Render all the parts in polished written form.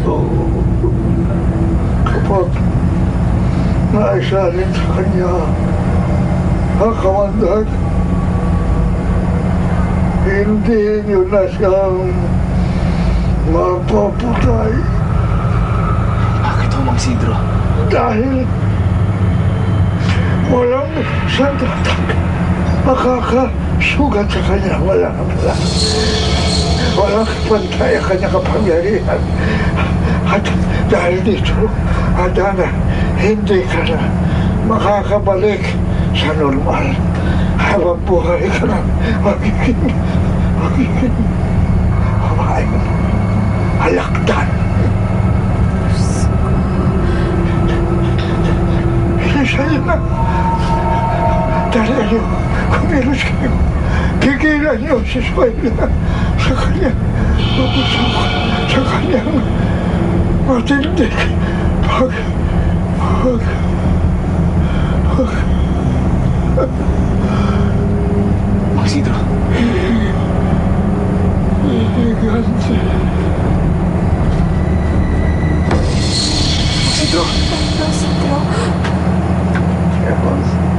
Oo. Kapag naisalin sa kanya ang kamandag, hindi niyo na siyang mapapatay. Bakit ho, Mang Isidro? Dahil walang sandatang makakasugat sa kanya. Wala. Walang pantay ang kanyang kapangyarihan. At dahil dito, Adana, hindi ka na makakabalik sa normal. Habang buhay ka na magiging halakdan. Sa'yo na. Dahil niyo, kumilos kayo. Pigilan niyo si Zoila sa kanyang matindig Mang Isidro. Higante. Mang Isidro. Mang Isidro.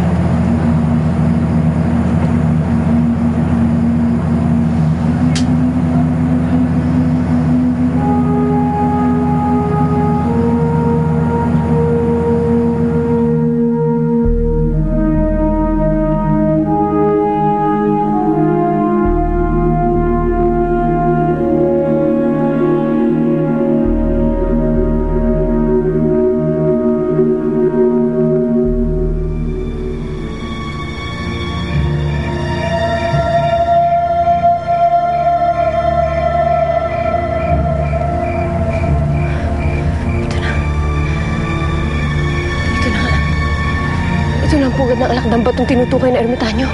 Ng alakdang batong tinutukay na ermitanyo.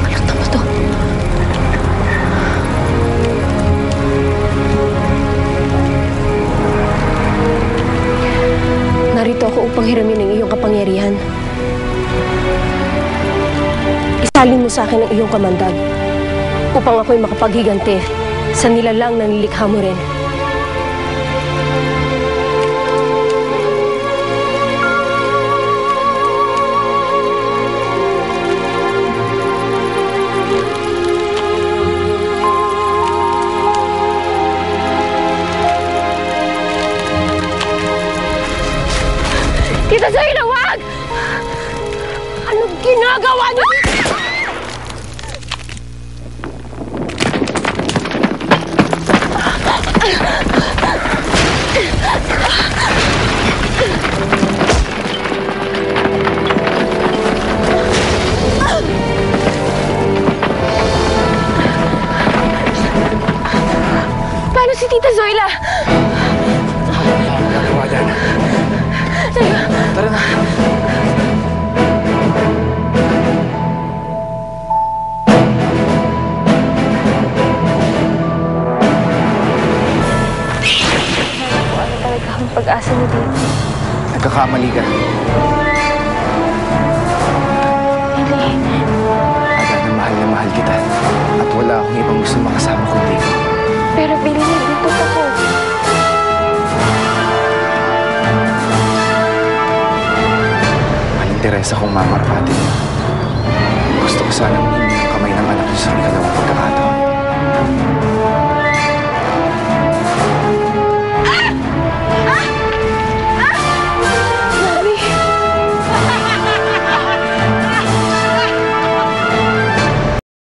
Alakdang bato. Narito ako upang hiramin ang iyong kapangyarihan. Isalin mo sa akin ang iyong kamandag upang ako'y makapaghigante sa nilalang na nilikha mo rin. Tita Zoila, wag! Anong ginagawa niyo? Paano si Tita Zoila? Wala akong nagawa dyan. Tara na. Ano talaga ang pag-asa ni Tita? Nagkakamali ka. Hindi. Ada na mahal kita. At wala akong ibang gusto makasama kundi ikaw. Pero Billy, dito pa ko. Teresa kong mamarpatin niya. Gusto ko sanang hindi yung kamay ng anak niya sa ikalawang pagkakataon.